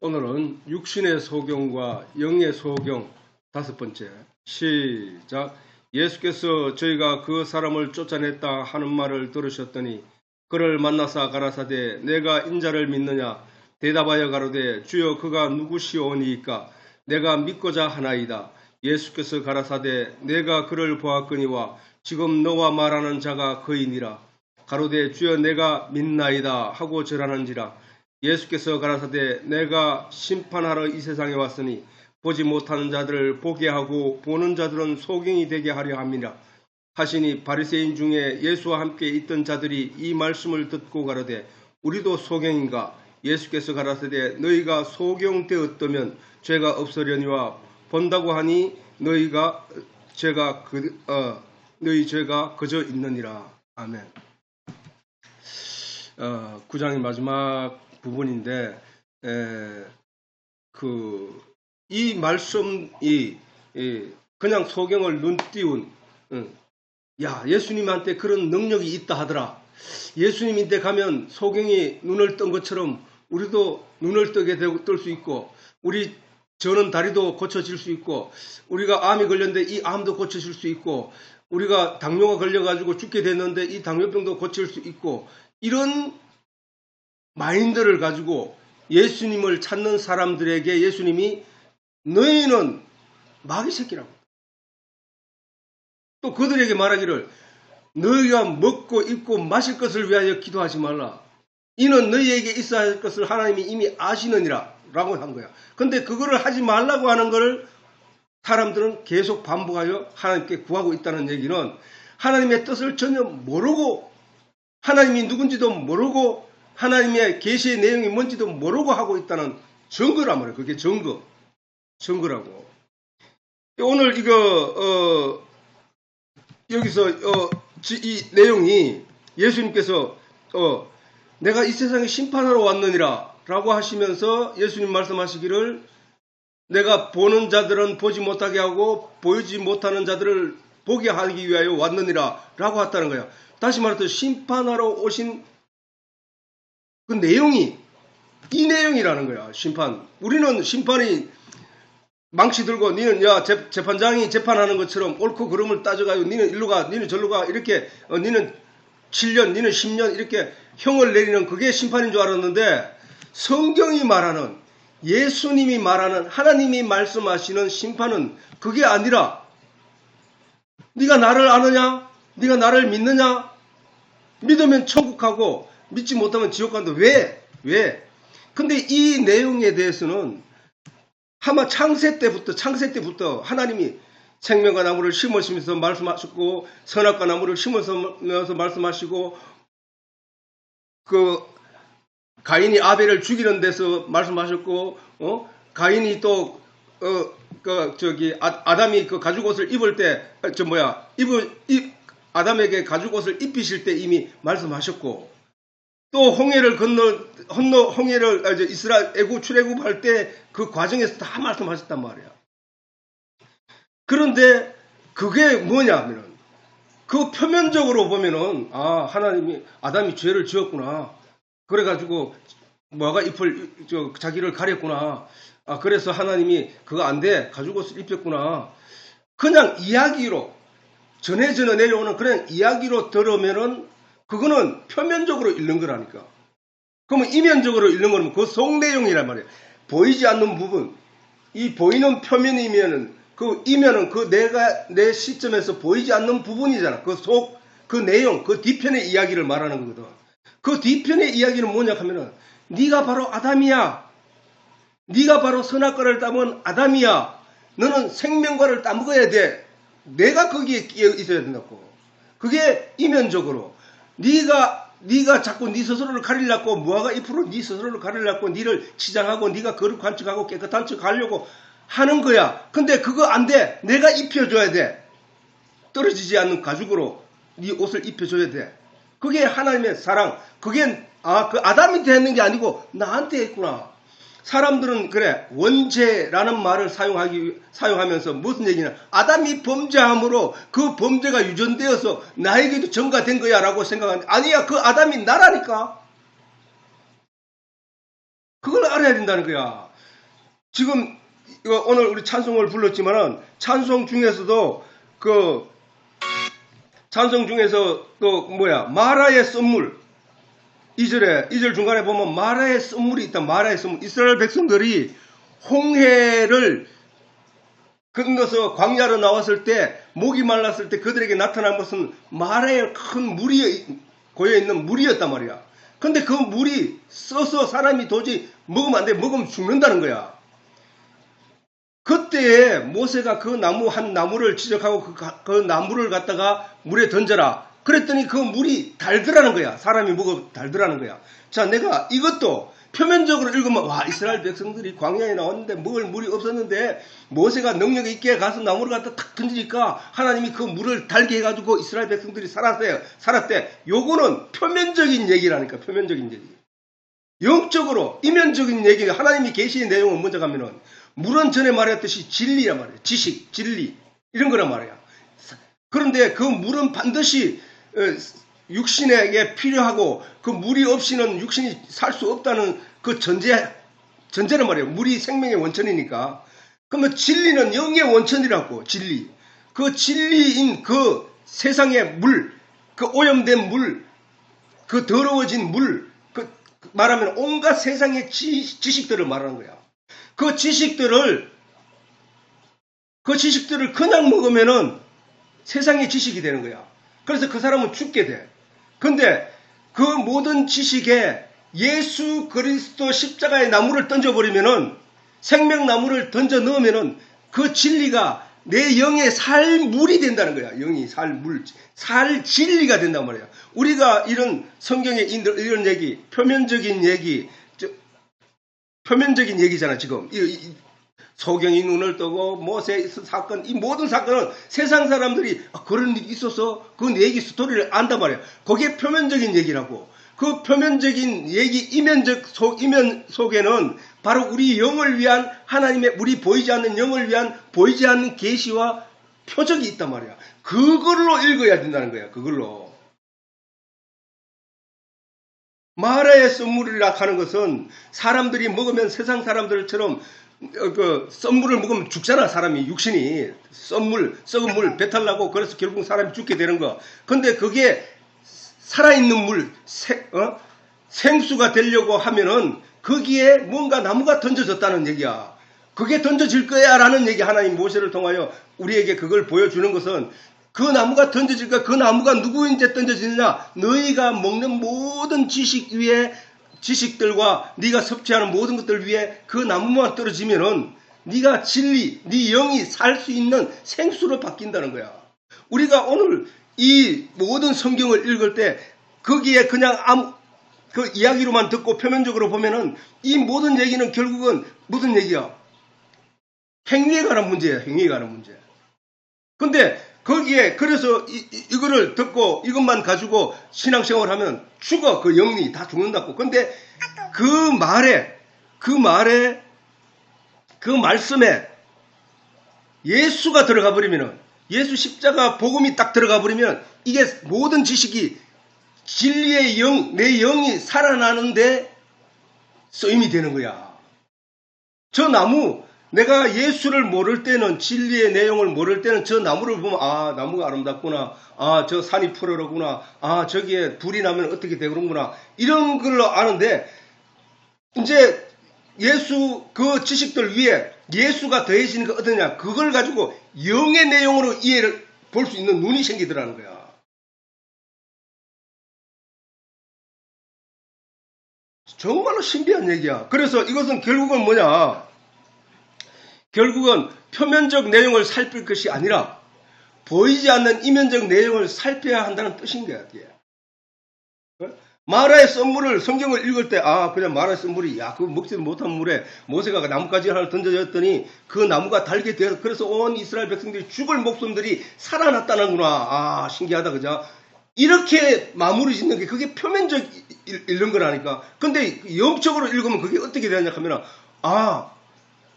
오늘은 육신의 소경과 영의 소경 다섯 번째. 시작. 예수께서 저희가 그 사람을 쫓아냈다 하는 말을 들으셨더니 그를 만나사 가라사대 내가 인자를 믿느냐 대답하여 가로되 주여 그가 누구시오니이까 내가 믿고자 하나이다. 예수께서 가라사대 내가 그를 보았거니와 지금 너와 말하는 자가 그이니라. 가로되 주여 내가 믿나이다 하고 절하는지라. 예수께서 가라사대 내가 심판하러 이 세상에 왔으니 보지 못하는 자들을 보게 하고 보는 자들은 소경이 되게 하려 함이라 하시니 바리새인 중에 예수와 함께 있던 자들이 이 말씀을 듣고 가로되 우리도 소경인가. 예수께서 가라사대 너희가 소경되었다면 죄가 없으려니와 본다고 하니 너희 죄가 그저 있느니라. 아멘. 9장의 마지막 부분인데 이 말씀이 그냥 소경을 눈띄운 예수님한테 그런 능력이 있다 하더라. 예수님인데 가면 소경이 눈을 뜬 것처럼 우리도 눈을 뜨게 뜰 수 있고 우리 저는 다리도 고쳐질 수 있고 우리가 암이 걸렸는데 이 암도 고쳐질 수 있고 우리가 당뇨가 걸려가지고 죽게 됐는데 이 당뇨병도 고칠 수 있고 이런 마인드를 가지고 예수님을 찾는 사람들에게 예수님이 너희는 마귀 새끼라고. 또 그들에게 말하기를 너희가 먹고 입고 마실 것을 위하여 기도하지 말라. 이는 너희에게 있어야 할 것을 하나님이 이미 아시느니라 라고 한 거야. 근데 그거를 하지 말라고 하는 걸 사람들은 계속 반복하여 하나님께 구하고 있다는 얘기는 하나님의 뜻을 전혀 모르고 하나님이 누군지도 모르고 하나님의 계시의 내용이 뭔지도 모르고 하고 있다는 증거란 말이에요. 그게 증거라고. 오늘 여기서 이 내용이 예수님께서 내가 이 세상에 심판하러 왔느니라 라고 하시면서 예수님 말씀하시기를 내가 보는 자들은 보지 못하게 하고 보이지 못하는 자들을 보게 하기 위하여 왔느니라 라고 했다는 거야. 다시 말해서 심판하러 오신 그 내용이 이 내용이라는 거야. 심판. 우리는 심판이 망치 들고 니는 재판장이 재판하는 것처럼 옳고 그름을 따져가지고 니는 일로 가 니는 절로 가 이렇게 니는 7년 니는 10년 이렇게 형을 내리는 그게 심판인 줄 알았는데 성경이 말하는 예수님이 말하는 하나님이 말씀하시는 심판은 그게 아니라 네가 나를 아느냐? 네가 나를 믿느냐? 믿으면 천국 가고 믿지 못하면 지옥 간다. 왜? 근데 이 내용에 대해서는 아마 창세 때부터 하나님이 생명과 나무를 심으시면서 말씀하셨고 선악과 나무를 심으면서 말씀하시고 그 가인이 아벨을 죽이는 데서 말씀하셨고 가인이 또 아담이 그 가죽옷을 입을 때 아담에게 가죽옷을 입히실 때 이미 말씀하셨고 또 홍해를 이스라엘 출애굽할 때 그 과정에서 다 말씀하셨단 말이야. 그런데 그게 뭐냐면은 그 표면적으로 보면은 하나님이 아담이 죄를 지었구나. 그래가지고 자기를 가렸구나. 그래서 하나님이 그거 안 돼. 가죽옷을 입혔구나. 그냥 이야기로 전해 내려오는 그냥 이야기로 들으면은 그거는 표면적으로 읽는 거라니까. 그러면 이면적으로 읽는 거는 그 속 내용이란 말이에요. 보이지 않는 부분. 이 보이는 표면이면은 그 이면은 내 시점에서 보이지 않는 부분이잖아. 그 내용, 그 뒤편의 이야기를 말하는 거거든. 그 뒤편의 이야기는 뭐냐 하면은 네가 바로 아담이야. 네가 바로 선악과를 따먹은 아담이야. 너는 생명과를 따먹어야 돼. 내가 거기에 끼어 있어야 된다고. 그게 이면적으로. 네가 자꾸 네 스스로를 가리려고 무화과 잎으로 네 스스로를 가리려고 니를 치장하고 네가 거룩한 척하고 깨끗한 척 하려고 하는 거야. 근데 그거 안 돼. 내가 입혀줘야 돼. 떨어지지 않는 가죽으로 네 옷을 입혀줘야 돼. 그게 하나님의 사랑. 그게 그 아담이 되는 게 아니고 나한테 했구나. 사람들은 그래 원죄라는 말을 사용하면서 무슨 얘기냐 아담이 범죄함으로 그 범죄가 유전되어서 나에게도 전가된 거야 라고 생각하는데 아니야 그 아담이 나라니까. 그걸 알아야 된다는 거야. 지금 오늘 우리 찬송을 불렀지만은 찬송 중에서도 마라의 선물 2절 중간에 보면 마라의 선물이 있다. 마라의 선물. 이스라엘 백성들이 홍해를 건너서 광야로 나왔을 때 목이 말랐을 때 그들에게 나타난 것은 마라의 큰 물이 고여있는 물이었단 말이야. 근데 그 물이 써서 사람이 도저히 먹으면 안 돼. 먹으면 죽는다는 거야. 그때 모세가 그 나무 한 나무를 지적하고 그 나무를 갖다가 물에 던져라. 그랬더니 그 물이 달더라는 거야. 사람이 먹어 달더라는 거야. 자, 내가 이것도 표면적으로 읽으면 와, 이스라엘 백성들이 광야에 나왔는데 먹을 물이 없었는데 모세가 능력 있게 가서 나무를 갖다 탁 던지니까 하나님이 그 물을 달게 해가지고 이스라엘 백성들이 살았대. 요거는 표면적인 얘기라니까. 표면적인 얘기. 영적으로 이면적인 얘기. 하나님이 계시의 내용은 먼저 가면은 물은 전에 말했듯이 진리란 말이에요. 지식, 진리 이런 거란 말이야. 그런데 그 물은 반드시 육신에게 필요하고 그 물이 없이는 육신이 살 수 없다는 그 전제란 말이에요. 물이 생명의 원천이니까. 그러면 진리는 영의 원천이라고. 진리. 그 진리인 그 세상의 물, 그 오염된 물, 그 더러워진 물, 그 말하면 온갖 세상의 지식들을 말하는 거야. 그 지식들을 그냥 먹으면은 세상의 지식이 되는 거야. 그래서 그 사람은 죽게 돼. 근데 그 모든 지식에 예수 그리스도 십자가의 나무를 던져버리면은, 생명나무를 던져 넣으면은 그 진리가 내 영의 살 물이 된다는 거야. 영이 살 물, 살 진리가 된단 말이야. 우리가 이런 성경에 이런 얘기, 표면적인 얘기잖아, 지금. 소경이 눈을 뜨고 모세 사건, 이 모든 사건은 세상 사람들이 그런 일이 있어서 그 얘기 스토리를 안단 말이야. 그게 표면적인 얘기라고. 그 표면적인 얘기 이면 속에는 바로 우리 영을 위한 하나님의, 우리 보이지 않는 영을 위한 보이지 않는 계시와 표적이 있단 말이야. 그걸로 읽어야 된다는 거야. 그걸로. 마라의 선물이라 하는 것은 사람들이 먹으면 세상 사람들처럼 그 썬물을 먹으면 죽잖아. 사람이 육신이 썩은 물 배탈 나고 그래서 결국 사람이 죽게 되는 거. 근데 그게 살아있는 물 생수가 되려고 하면은 거기에 뭔가 나무가 던져졌다는 얘기야. 그게 던져질 거야 라는 얘기. 하나님 모세를 통하여 우리에게 그걸 보여주는 것은 그 나무가 던져질 거야. 그 나무가 누구인지 던져지느냐, 너희가 먹는 모든 지식들과 네가 섭취하는 모든 것들 위에 그 나무만 떨어지면은 네가 진리, 네 영이 살 수 있는 생수로 바뀐다는 거야. 우리가 오늘 이 모든 성경을 읽을 때 거기에 그냥 그 이야기로만 듣고 표면적으로 보면은 이 모든 얘기는 결국은 무슨 얘기야? 행위에 관한 문제야. 행위에 관한 문제. 근데 거기에 그래서 이거를 듣고 이것만 가지고 신앙생활 하면 죽어. 그 영이 다 죽는다고. 근데 그 말씀에 예수가 들어가 버리면은, 예수 십자가 복음이 딱 들어가 버리면 이게 모든 지식이 진리의 영, 내 영이 살아나는데 쓰임이 되는 거야. 저 나무, 내가 예수를 모를 때는, 진리의 내용을 모를 때는 저 나무를 보면 아, 나무가 아름답구나. 아, 저 산이 푸르르구나. 아, 저기에 불이 나면 어떻게 되는구나. 이런 걸로 아는데 이제 예수 그 지식들 위에 예수가 더해지는 게 어떠냐. 그걸 가지고 영의 내용으로 이해를 볼 수 있는 눈이 생기더라는 거야. 정말로 신비한 얘기야. 그래서 이것은 결국은 뭐냐. 결국은 표면적 내용을 살필 것이 아니라 보이지 않는 이면적 내용을 살펴야 한다는 뜻인 거야. 마라의 썬물을 성경을 읽을 때 그냥 마라의 썬물이 그거 먹지도 못한 물에 모세가 나뭇가지 하나를 던져줬더니 그 나무가 달게 되어서 그래서 온 이스라엘 백성들이 죽을 목숨들이 살아났다는구나. 신기하다. 그죠? 이렇게 마무리 짓는 게 그게 표면적 읽는 거라니까. 근데 영적으로 읽으면 그게 어떻게 되느냐 하면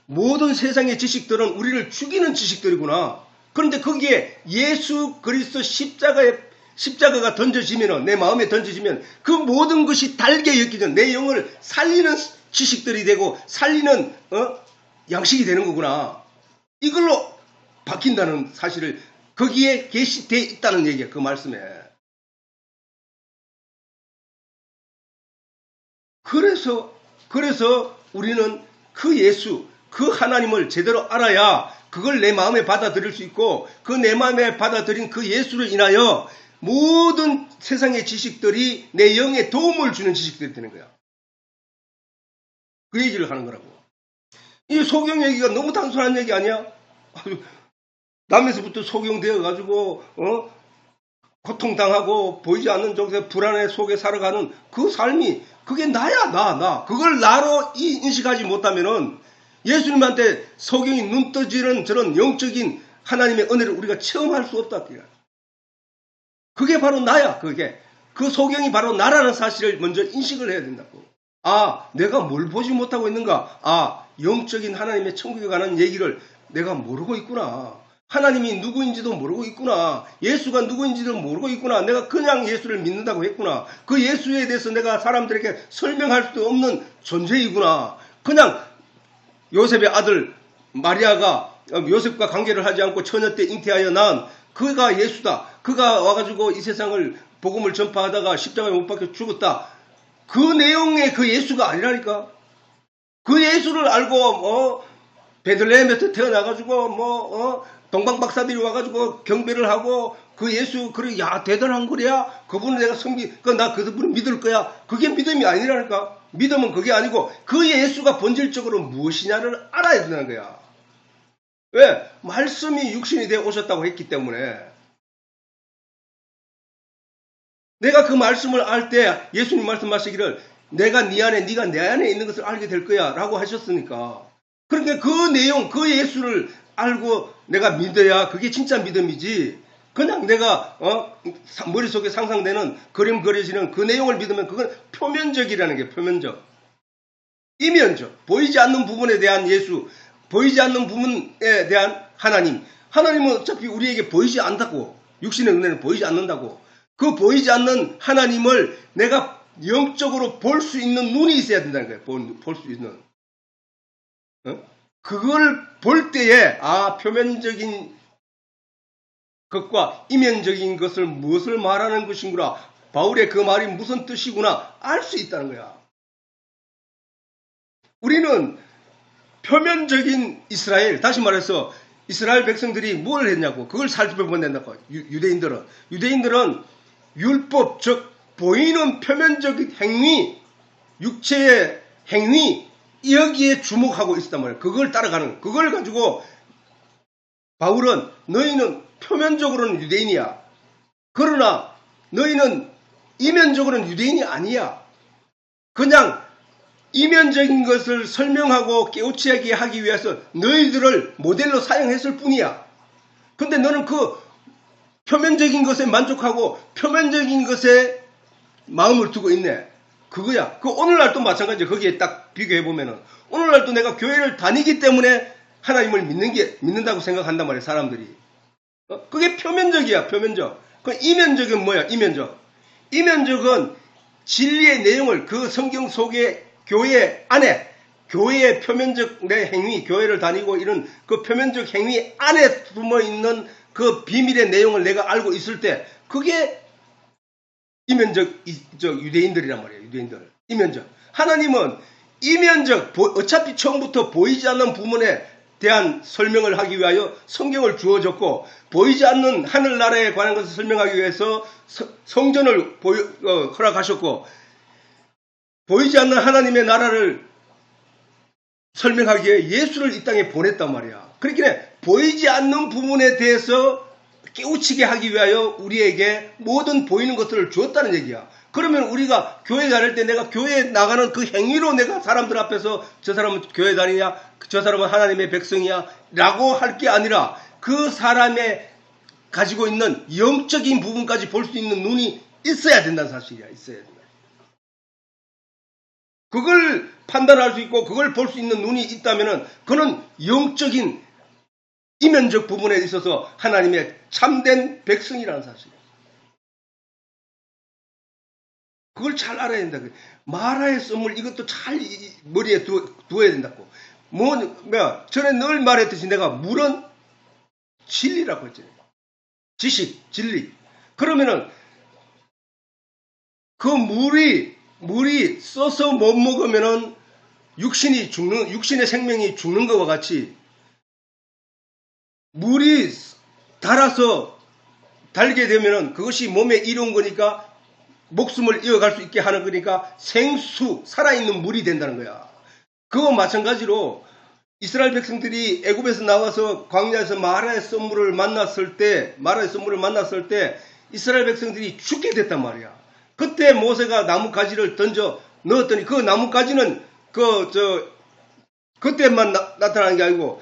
모든 세상의 지식들은 우리를 죽이는 지식들이구나. 그런데 거기에 예수 그리스도 십자가가 던져지면, 내 마음에 던져지면 그 모든 것이 달게 엮이는 내 영을 살리는 지식들이 되고 살리는 양식이 되는 거구나. 이걸로 바뀐다는 사실을 거기에 계시되어 있다는 얘기야. 그 말씀에. 그래서 우리는 그 예수, 그 하나님을 제대로 알아야 그걸 내 마음에 받아들일 수 있고 그 내 마음에 받아들인 그 예수를 인하여 모든 세상의 지식들이 내 영에 도움을 주는 지식들이 되는 거야. 그 얘기를 하는 거라고. 이 소경 얘기가 너무 단순한 얘기 아니야? 남에서부터 소경되어가지고 고통당하고 보이지 않는 쪽에서 불안의 속에 살아가는 그 삶이 그게 나야 나. 그걸 나로 인식하지 못하면은 예수님한테 소경이 눈 떠지는 저런 영적인 하나님의 은혜를 우리가 체험할 수 없다. 그게 바로 나야. 그 소경이 바로 나라는 사실을 먼저 인식을 해야 된다고. 아, 내가 뭘 보지 못하고 있는가? 아, 영적인 하나님의 천국에 관한 얘기를 내가 모르고 있구나. 하나님이 누구인지도 모르고 있구나. 예수가 누구인지도 모르고 있구나. 내가 그냥 예수를 믿는다고 했구나. 그 예수에 대해서 내가 사람들에게 설명할 수 없는 존재이구나. 그냥 요셉의 아들 마리아가 요셉과 관계를 하지 않고 처녀 때 잉태하여 낳은 그가 예수다. 그가 와가지고 이 세상을 복음을 전파하다가 십자가에 못 박혀 죽었다. 그 내용의 그 예수가 아니라니까. 그 예수를 알고 베들레헴에서 태어나가지고 동방 박사들이 와가지고 경배를 하고 그 예수 그래 야 대단한 거야. 그분은 내가 나 그분을 믿을 거야. 그게 믿음이 아니라니까. 믿음은 그게 아니고 그 예수가 본질적으로 무엇이냐를 알아야 된다는 거야. 왜? 말씀이 육신이 되어 오셨다고 했기 때문에. 내가 그 말씀을 알 때 예수님 말씀하시기를 내가 네 안에 네가 내 안에 있는 것을 알게 될 거야 라고 하셨으니까. 그러니까 그 내용 그 예수를 알고 내가 믿어야 그게 진짜 믿음이지. 그냥 내가 머릿속에 상상되는 그림 그려지는 그 내용을 믿으면 그건 표면적이라는 게 표면적. 이면적. 보이지 않는 부분에 대한 예수. 보이지 않는 부분에 대한 하나님. 하나님은 어차피 우리에게 보이지 않다고. 육신의 은혜는 보이지 않는다고. 그 보이지 않는 하나님을 내가 영적으로 볼 수 있는 눈이 있어야 된다는 거예요. 볼 수 있는. 그걸 볼 때에 표면적인 것과 이면적인 것을 무엇을 말하는 것인구나. 바울의 그 말이 무슨 뜻이구나 알 수 있다는 거야. 우리는 표면적인 이스라엘, 다시 말해서 이스라엘 백성들이 뭘 했냐고 그걸 살펴보면 된다고. 유대인들은 율법, 즉 보이는 표면적인 행위, 육체의 행위 여기에 주목하고 있었단 말이에요. 그걸 따라가는, 그걸 가지고 바울은 너희는 표면적으로는 유대인이야. 그러나 너희는 이면적으로는 유대인이 아니야. 그냥 이면적인 것을 설명하고 깨우치게 하기 위해서 너희들을 모델로 사용했을 뿐이야. 근데 너는 그 표면적인 것에 만족하고 표면적인 것에 마음을 두고 있네. 그거야. 그 오늘날도 마찬가지야. 거기에 딱 비교해보면은. 오늘날도 내가 교회를 다니기 때문에 하나님을 믿는다고 생각한단 말이야, 사람들이. 그게 표면적이야, 표면적. 그 이면적은 뭐야, 이면적. 이면적은 진리의 내용을 그 성경 속에 교회 안에, 교회의 표면적 내 행위, 교회를 다니고 이런 그 표면적 행위 안에 숨어 있는 그 비밀의 내용을 내가 알고 있을 때, 그게 이면적 유대인들이란 말이에요. 유대인들. 이면적. 하나님은 이면적, 어차피 처음부터 보이지 않는 부분에 대한 설명을 하기 위하여 성경을 주어줬고, 보이지 않는 하늘나라에 관한 것을 설명하기 위해서 성전을 허락하셨고, 보이지 않는 하나님의 나라를 설명하기에 예수를 이 땅에 보냈단 말이야. 그렇기에 보이지 않는 부분에 대해서 깨우치게 하기 위하여 우리에게 모든 보이는 것들을 주었다는 얘기야. 그러면 우리가 교회 다닐 때 내가 교회에 나가는 그 행위로 내가 사람들 앞에서 저 사람은 교회 다니냐, 저 사람은 하나님의 백성이야 라고 할 게 아니라 그 사람의 가지고 있는 영적인 부분까지 볼 수 있는 눈이 있어야 된다는 사실이야. 있어야 된다. 그걸 판단할 수 있고 그걸 볼 수 있는 눈이 있다면은 그는 영적인 이면적 부분에 있어서 하나님의 참된 백성이라는 사실이에요. 그걸 잘 알아야 된다. 마라의 썸을 이것도 잘 머리에 두어야 된다고. 전에 늘 말했듯이 내가 물은 진리라고 했잖아요. 지식, 진리. 그러면은 그 물이 써서 못 먹으면은 육신의 생명이 죽는 것과 같이 물이 달게 되면은 그것이 몸에 이로운 거니까 목숨을 이어갈 수 있게 하는 거니까 살아있는 물이 된다는 거야. 그와 마찬가지로 이스라엘 백성들이 애굽에서 나와서 광야에서 마라의 썬물을 만났을 때 이스라엘 백성들이 죽게 됐단 말이야. 그때 모세가 나뭇가지를 던져 넣었더니 그 나뭇가지는 그때만 나타나는 게 아니고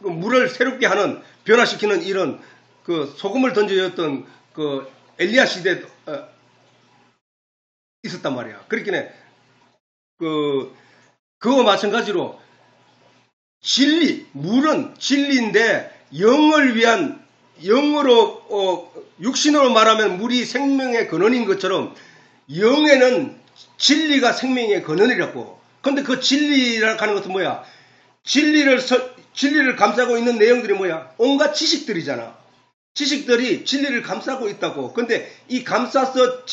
물을 새롭게 하는 변화시키는 이런 소금을 던져줬던 엘리야 시대에 있었단 말이야. 그렇기에 그와 마찬가지로 물은 진리인데 육신으로 말하면 물이 생명의 근원인 것처럼 영에는 진리가 생명의 근원이라고. 근데 그 진리라고 하는 것은 뭐야? 진리를 감싸고 있는 내용들이 뭐야? 온갖 지식들이잖아. 지식들이 진리를 감싸고 있다고. 근데 이 감싸서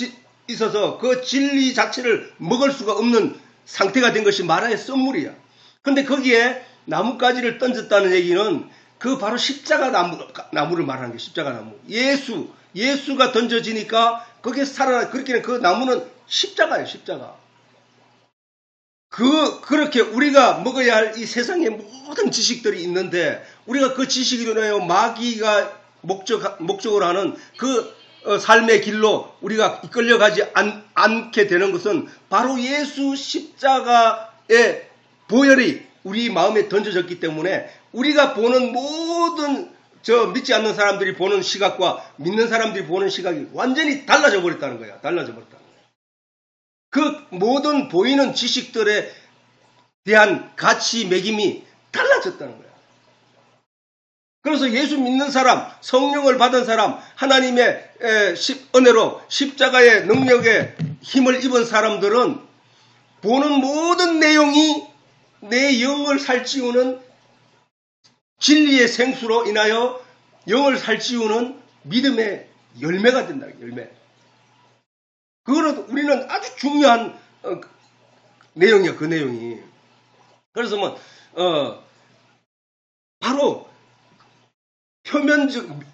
있어서 그 진리 자체를 먹을 수가 없는 상태가 된 것이 마라의 썬물이야. 근데 거기에 나뭇가지를 던졌다는 얘기는 그 바로 십자가 나무를 말하는 게 십자가 나무. 예수가 던져지니까 거기에 그렇게 그 나무는 십자가예요, 십자가. 그렇게 우리가 먹어야 할 이 세상의 모든 지식들이 있는데 우리가 그 지식으로 인하여 마귀가 목적으로 하는 삶의 길로 우리가 이끌려가지 않게 되는 것은 바로 예수 십자가의 보혈이 우리 마음에 던져졌기 때문에 우리가 보는 모든 믿지 않는 사람들이 보는 시각과 믿는 사람들이 보는 시각이 완전히 달라져 버렸다는 거야. 그 모든 보이는 지식들에 대한 가치 매김이 달라졌다는 거야. 그래서 예수 믿는 사람, 성령을 받은 사람, 하나님의 은혜로 십자가의 능력에 힘을 입은 사람들은 보는 모든 내용이 내 영을 살찌우는 진리의 생수로 인하여 영을 살찌우는 믿음의 열매가 된다. 열매. 그거는 우리는 아주 중요한 내용이야. 그 내용이. 그래서 바로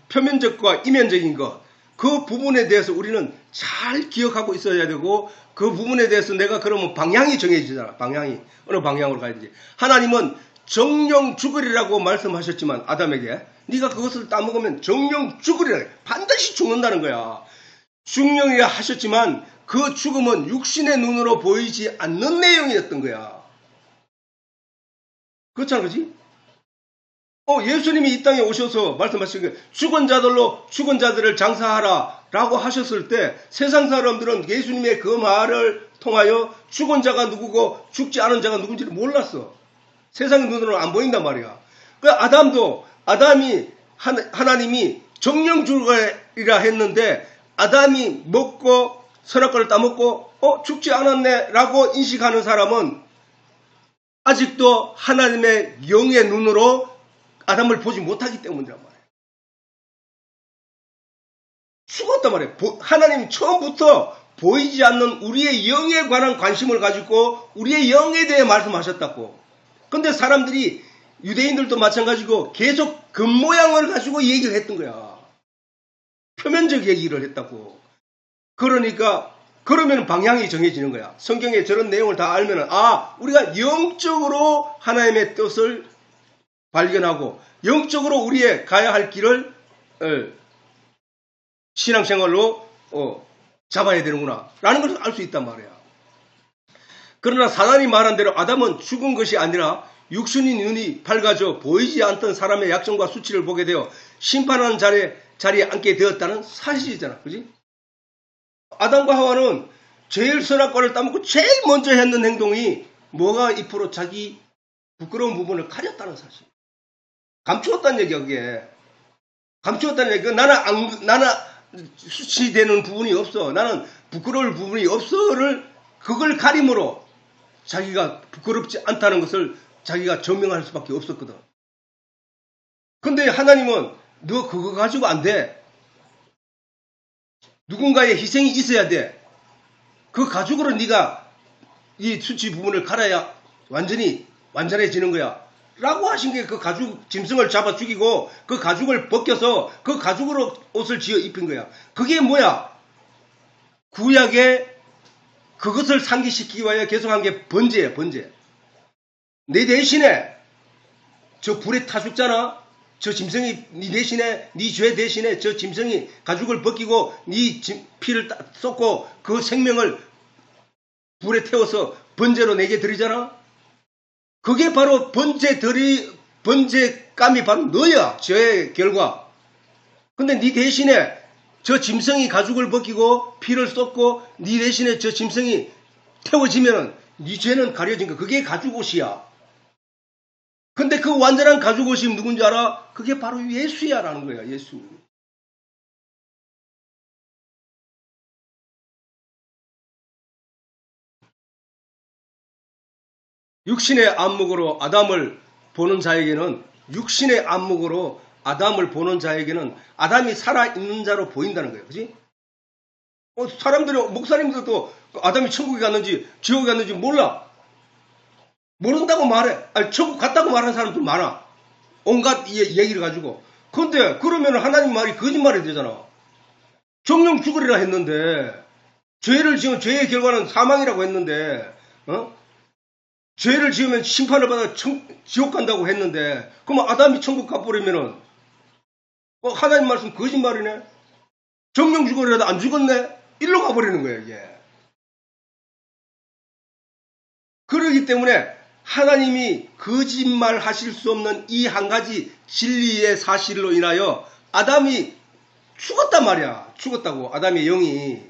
표면적과 이면적인 것, 그 부분에 대해서 우리는 잘 기억하고 있어야 되고, 그 부분에 대해서 내가 그러면 방향이 정해지잖아. 어느 방향으로 가야 되지. 하나님은 정령 죽으리라고 말씀하셨지만 아담에게 네가 그것을 따먹으면 정령 죽으리라. 반드시 죽는다는 거야. 죽령이라 하셨지만 그 죽음은 육신의 눈으로 보이지 않는 내용이었던 거야. 그렇잖아, 그렇지? 예수님이 이 땅에 오셔서 말씀하신 게 죽은 자들을 장사하라 라고 하셨을 때 세상 사람들은 예수님의 그 말을 통하여 죽은 자가 누구고 죽지 않은 자가 누군지를 몰랐어. 세상의 눈으로 안 보인단 말이야. 아담이 하나님이 정령 죽으리라 했는데 아담이 먹고 선악과를 따먹고 죽지 않았네 라고 인식하는 사람은 아직도 하나님의 영의 눈으로 아담을 보지 못하기 때문이란 말이에요. 죽었단 말이에요. 하나님 처음부터 보이지 않는 우리의 영에 관한 관심을 가지고 우리의 영에 대해 말씀하셨다고. 근데 사람들이 유대인들도 마찬가지고 계속 겉모양을 가지고 얘기를 했던 거야. 표면적 얘기를 했다고. 그러면 방향이 정해지는 거야. 성경에 저런 내용을 다 알면은 우리가 영적으로 하나님의 뜻을 발견하고 영적으로 우리의 가야 할 길을 신앙생활로 잡아야 되는구나 라는 것을 알 수 있단 말이야. 그러나 사단이 말한 대로 아담은 죽은 것이 아니라 육신의 눈이 밝아져 보이지 않던 사람의 약점과 수치를 보게 되어 심판하는 자리에 앉게 되었다는 사실이잖아. 그지? 아담과 하와는 제일 선악과를 따먹고 제일 먼저 했는 행동이 뭐가 2% 자기 부끄러운 부분을 가렸다는 사실. 감추었다는 얘기야, 그게. 감추었다는 얘기가 나는 수치되는 부분이 없어. 나는 부끄러울 부분이 없어를 그걸 가림으로 자기가 부끄럽지 않다는 것을 자기가 증명할 수밖에 없었거든. 근데 하나님은 너 그거 가지고 안 돼. 누군가의 희생이 있어야 돼. 그 가죽으로 네가 이 수치 부분을 갈아야 완전해지는 거야. 라고 하신 게 그 가죽 짐승을 잡아 죽이고 그 가죽을 벗겨서 그 가죽으로 옷을 지어 입힌 거야. 그게 뭐야? 구약에 그것을 상기시키기 위하여 계속한 게 번제야, 번제. 내 대신에 저 불에 타 죽잖아. 저 짐승이 네 대신에, 네 죄 대신에 저 짐승이 가죽을 벗기고 네 피를 쏟고 그 생명을 불에 태워서 번제로 내게 드리잖아. 그게 바로 번제감이 바로 너야. 죄의 결과. 근데 네 대신에 저 짐승이 가죽을 벗기고 피를 쏟고 네 대신에 저 짐승이 태워지면 네 죄는 가려진 거. 그게 가죽옷이야. 근데 그 완전한 가죽옷이 누군지 알아? 그게 바로 예수야 라는 거야. 예수. 육신의 안목으로 아담을 보는 자에게는 아담이 살아있는 자로 보인다는 거예요. 그지? 목사님들도 아담이 천국에 갔는지 지옥에 갔는지 몰라. 모른다고 말해. 아니, 천국 갔다고 말하는 사람들 많아. 온갖 얘기를 가지고. 근데 그러면 하나님 말이 거짓말이 되잖아. 정령 죽으리라 했는데 죄를 지으면 죄의 결과는 사망이라고 했는데 죄를 지으면 심판을 받아 지옥 간다고 했는데 그럼 아담이 천국 가버리면은 하나님 말씀 거짓말이네. 정령 죽으리라도 안 죽었네. 일로 가버리는 거야 이게. 그러기 때문에 하나님이 거짓말 하실 수 없는 이 한 가지 진리의 사실로 인하여 아담이 죽었단 말이야. 죽었다고. 아담의 영이.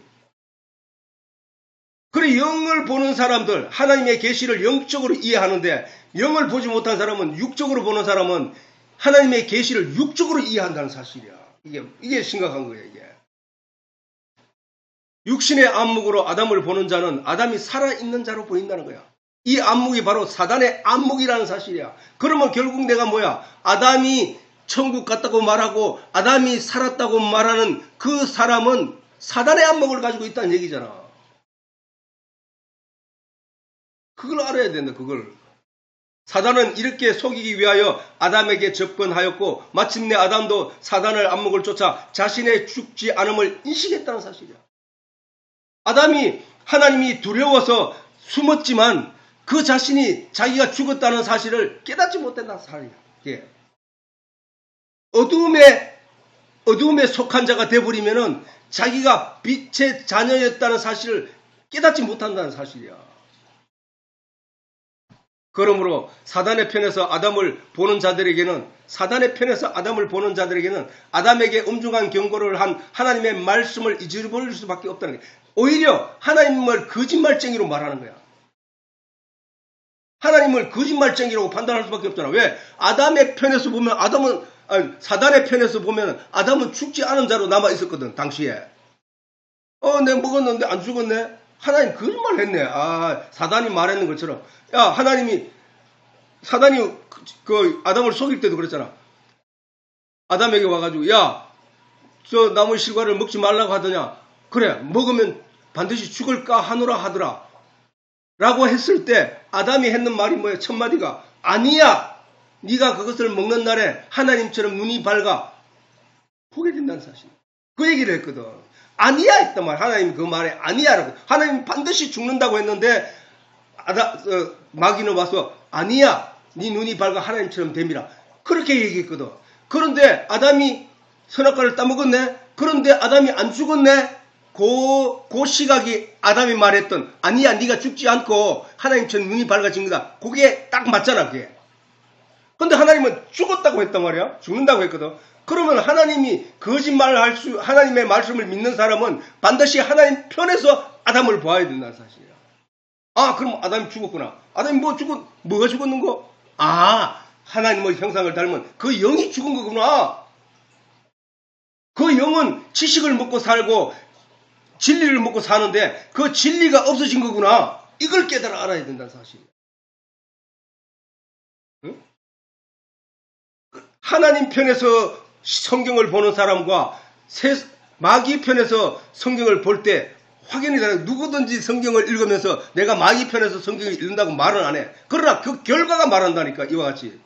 그래 영을 보는 사람들 하나님의 계시를 영적으로 이해하는데 영을 보지 못한 사람은 육적으로 보는 사람은 하나님의 계시를 육적으로 이해한다는 사실이야. 이게 심각한 거예요. 이게. 육신의 안목으로 아담을 보는 자는 아담이 살아있는 자로 보인다는 거야. 이 안목이 바로 사단의 안목이라는 사실이야. 그러면 결국 내가 뭐야? 아담이 천국 갔다고 말하고 아담이 살았다고 말하는 그 사람은 사단의 안목을 가지고 있다는 얘기잖아. 그걸 알아야 된다. 그걸. 사단은 이렇게 속이기 위하여 아담에게 접근하였고 마침내 아담도 사단의 안목을 쫓아 자신의 죽지 않음을 인식했다는 사실이야. 아담이 하나님이 두려워서 숨었지만 그 자신이 자기가 죽었다는 사실을 깨닫지 못한다는 사실이야. 예. 어두움에 속한 자가 되어버리면은 자기가 빛의 자녀였다는 사실을 깨닫지 못한다는 사실이야. 그러므로 사단의 편에서 아담을 보는 자들에게는 아담에게 엄중한 경고를 한 하나님의 말씀을 잊어버릴 수밖에 없다는 거야. 오히려 하나님을 거짓말쟁이로 말하는 거야. 하나님을 거짓말쟁이라고 판단할 수밖에 없잖아. 왜? 사단의 편에서 보면 아담은 죽지 않은 자로 남아 있었거든. 당시에. 내가 먹었는데 안 죽었네. 하나님 거짓말 했네. 사단이 말했는 것처럼. 사단이 그 아담을 속일 때도 그랬잖아. 아담에게 와가지고, 저 나무 실과를 먹지 말라고 하더냐. 그래, 먹으면 반드시 죽을까 하노라 하더라. 라고 했을 때 아담이 했는 말이 뭐야? 첫 마디가 아니야. 네가 그것을 먹는 날에 하나님처럼 눈이 밝아 보게 된다는 사실. 그 얘기를 했거든. 아니야 했단 말. 하나님 그 말에 아니야라고. 하나님 반드시 죽는다고 했는데 마귀는 와서 아니야. 네 눈이 밝아 하나님처럼 됨이라. 그렇게 얘기했거든. 그런데 아담이 선악과를 따먹었네. 그런데 아담이 안 죽었네. 그 시각이 아담이 말했던 아니야 네가 죽지 않고 하나님처럼 눈이 밝아진 거다. 그게 딱 맞잖아. 그게. 근데 하나님은 죽었다고 했단 말이야. 죽는다고 했거든. 그러면 하나님이 하나님의 말씀을 믿는 사람은 반드시 하나님 편에서 아담을 봐야 된다는 사실이야. 그럼 아담이 죽었구나. 아담이 뭐가 죽었는 거? 하나님의 형상을 닮은 그 영이 죽은 거구나. 그 영은 지식을 먹고 살고 진리를 먹고 사는데 그 진리가 없어진 거구나. 이걸 깨달아 알아야 된다는 사실이에요. 응? 하나님 편에서 성경을 보는 사람과 마귀 편에서 성경을 볼 때 확연히 다르다. 누구든지 성경을 읽으면서 내가 마귀 편에서 성경을 읽는다고 말은 안 해. 그러나 그 결과가 말한다니까. 이와 같이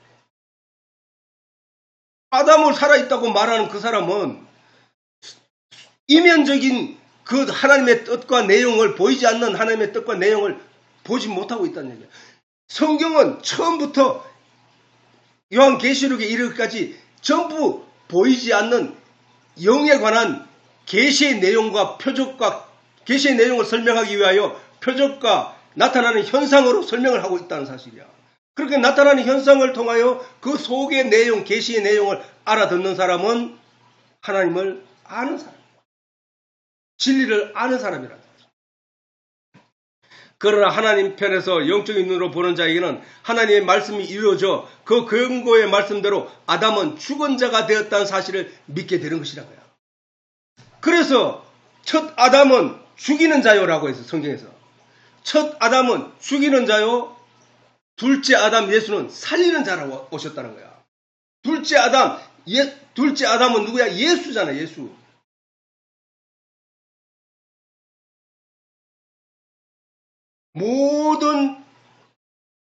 아담을 살아있다고 말하는 그 사람은 이면적인 그 하나님의 뜻과 내용을 보이지 않는 하나님의 뜻과 내용을 보지 못하고 있다는 얘기예요. 성경은 처음부터 요한계시록에 이르기까지 전부 보이지 않는 영에 관한 계시의 내용과 표적과 계시의 내용을 설명하기 위하여 표적과 나타나는 현상으로 설명을 하고 있다는 사실이야. 그렇게 나타나는 현상을 통하여 그 속의 내용, 계시의 내용을 알아듣는 사람은 하나님을 아는 사람, 진리를 아는 사람이라는 거죠. 그러나 하나님 편에서 영적인 눈으로 보는 자에게는 하나님의 말씀이 이루어져 그 경고의 말씀대로 아담은 죽은 자가 되었다는 사실을 믿게 되는 것이라고요. 그래서 첫 아담은 죽이는 자요라고 해서 성경에서 첫 아담은 죽이는 자요, 둘째 아담 예수는 살리는 자라고 오셨다는 거야. 둘째 아담은 누구야? 예수잖아, 예수.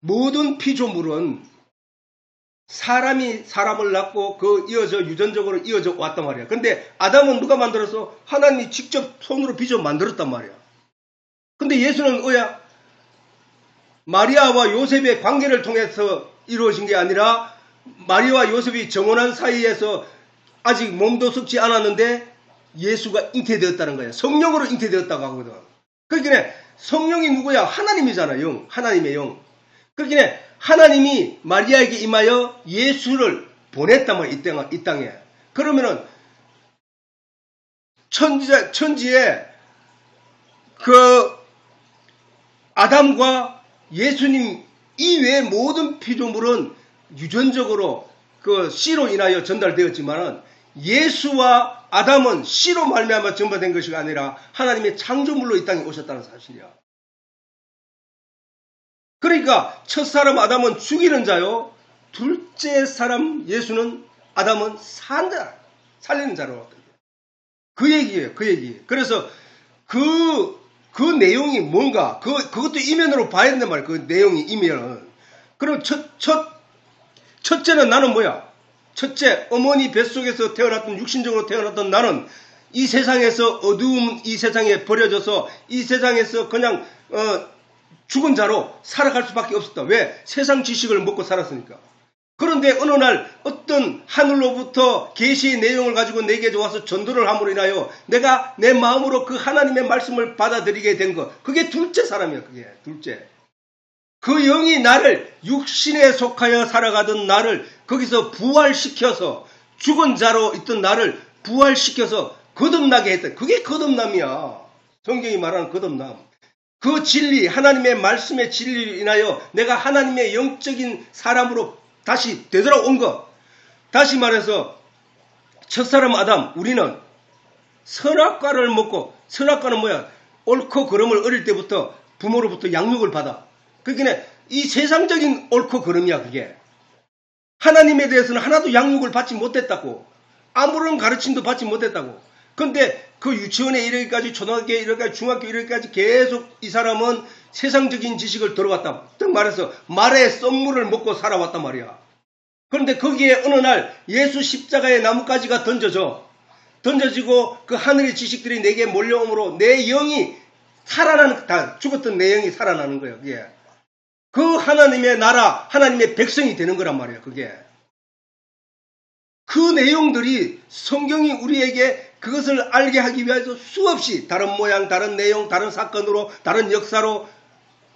모든 피조물은 사람이 사람을 낳고 그 유전적으로 이어져 왔단 말이야. 근데 아담은 누가 만들어서? 하나님이 직접 손으로 빚어 만들었단 말이야. 근데 예수는 뭐야? 마리아와 요셉의 관계를 통해서 이루어진 게 아니라 마리아와 요셉이 정혼한 사이에서 아직 몸도 썩지 않았는데 예수가 잉태되었다는 거야. 성령으로 잉태되었다고 하거든. 그러니까 성령이 누구야? 하나님이잖아. 영. 하나님의 영. 그러니까 하나님이 마리아에게 임하여 예수를 보냈단 말이야. 이 땅에. 그러면은 천지에 그 아담과 예수님 이외의 모든 피조물은 유전적으로 그 씨로 인하여 전달되었지만은 예수와 아담은 씨로 말미암아 전파된 것이 아니라 하나님의 창조물로 이 땅에 오셨다는 사실이야. 그러니까 첫 사람 아담은 죽이는 자요, 둘째 사람 예수는 아담은 살리는 자로 왔거든요. 그 얘기예요, 그 얘기. 그래서 그 내용이 뭔가, 그것도 이면으로 봐야 된단 말이에요. 그 내용이 이면은. 그럼 첫째는 나는 뭐야? 첫째, 어머니 뱃속에서 태어났던, 육신적으로 태어났던 나는 이 세상에서 어두운 이 세상에 버려져서 이 세상에서 그냥 죽은 자로 살아갈 수밖에 없었다. 왜? 세상 지식을 먹고 살았으니까. 그런데 어느 날 어떤 하늘로부터 계시의 내용을 가지고 내게 와서 전도를 함으로 인하여 내가 내 마음으로 그 하나님의 말씀을 받아들이게 된 것. 그게 둘째 사람이야. 그게 둘째. 그 영이 나를 육신에 속하여 살아가던 나를 거기서 부활시켜서 죽은 자로 있던 나를 부활시켜서 거듭나게 했다. 그게 거듭남이야. 성경이 말하는 거듭남. 그 진리, 하나님의 말씀의 진리로 인하여 내가 하나님의 영적인 사람으로 다시 되돌아온 것. 다시 말해서 첫사람 아담, 우리는 선악과를 먹고, 선악과는 뭐야? 옳고 그름을 어릴 때부터 부모로부터 양육을 받아. 그러니까 이 세상적인 옳고 그름이야, 그게. 하나님에 대해서는 하나도 양육을 받지 못했다고. 아무런 가르침도 받지 못했다고. 근데 그 유치원에 이르기까지, 초등학교에 이르기까지, 중학교 이르기까지 계속 이 사람은 세상적인 지식을 들어왔다. 즉 말해서 말의 썸물을 먹고 살아왔단 말이야. 그런데 거기에 어느 날 예수 십자가의 나뭇가지가 던져지고 그 하늘의 지식들이 내게 몰려오므로 내 영이 살아나는, 다 죽었던 내 영이 살아나는 거예요. 그게. 그 하나님의 나라, 하나님의 백성이 되는 거란 말이에요. 그게. 그 내용들이 성경이 우리에게 그것을 알게 하기 위해서 수없이 다른 모양, 다른 내용, 다른 사건으로, 다른 역사로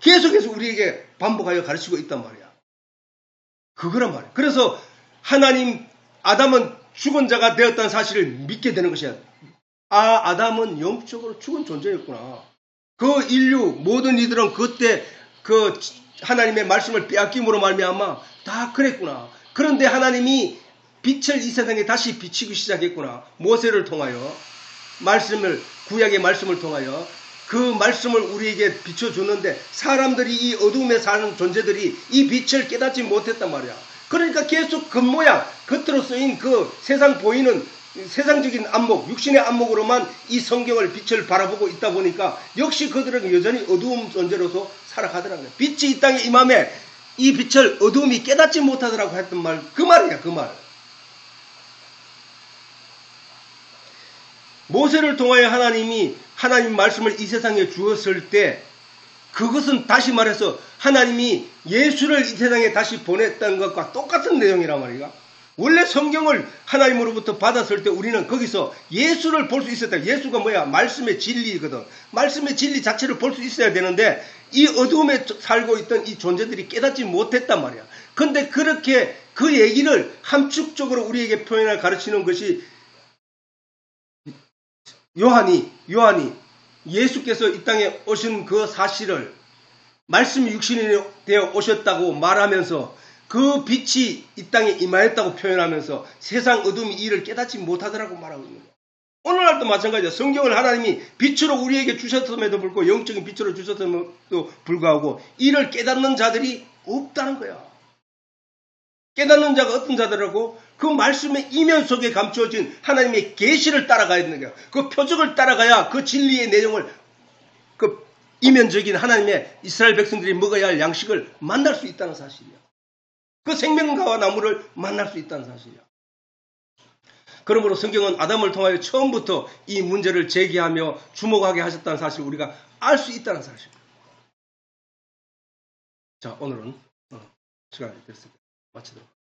계속해서 우리에게 반복하여 가르치고 있단 말이야. 그거란 말이야. 그래서 하나님, 아담은 죽은 자가 되었다는 사실을 믿게 되는 것이야. 아담은 영적으로 죽은 존재였구나. 그 인류, 모든 이들은 그때 그 하나님의 말씀을 빼앗김으로 말미암아 다 그랬구나. 그런데 하나님이 빛을 이 세상에 다시 비치기 시작했구나. 모세를 통하여, 구약의 말씀을 통하여 그 말씀을 우리에게 비춰줬는데 사람들이 이 어둠에 사는 존재들이 이 빛을 깨닫지 못했단 말이야. 그러니까 계속 겉모양, 겉으로 쓰인 그 세상 보이는 세상적인 안목, 육신의 안목으로만 이 성경을 빛을 바라보고 있다 보니까 역시 그들은 여전히 어두운 존재로서 살아가더라는 거야. 빛이 이 땅에 임함에 이 빛을 어둠이 깨닫지 못하더라고 했던 말, 그 말이야, 그 말. 모세를 통하여 하나님이 하나님 말씀을 이 세상에 주었을 때 그것은 다시 말해서 하나님이 예수를 이 세상에 다시 보냈다는 것과 똑같은 내용이란 말이야. 원래 성경을 하나님으로부터 받았을 때 우리는 거기서 예수를 볼 수 있었다. 예수가 뭐야? 말씀의 진리거든. 말씀의 진리 자체를 볼 수 있어야 되는데 이 어두움에 살고 있던 이 존재들이 깨닫지 못했단 말이야. 근데 그렇게 그 얘기를 함축적으로 우리에게 표현할 가르치는 것이 요한이 예수께서 이 땅에 오신 그 사실을 말씀이 육신이 되어 오셨다고 말하면서 그 빛이 이 땅에 임하였다고 표현하면서 세상 어둠이 이를 깨닫지 못하더라고 말하고 있는 거야. 오늘날도 마찬가지야. 성경을 하나님이 빛으로 우리에게 주셨음에도 불구하고 영적인 빛으로 주셨음에도 불구하고 이를 깨닫는 자들이 없다는 거야. 깨닫는 자가 어떤 자들이라고? 그 말씀의 이면 속에 감추어진 하나님의 계시를 따라가야 되는 거야. 그 표적을 따라가야 그 진리의 내용을 그 이면적인 하나님의 이스라엘 백성들이 먹어야 할 양식을 만날 수 있다는 사실이야. 그 생명과와 나무를 만날 수 있다는 사실이야. 그러므로 성경은 아담을 통하여 처음부터 이 문제를 제기하며 주목하게 하셨다는 사실을 우리가 알 수 있다는 사실. 자, 오늘은 시간이 됐습니다. 마치도록.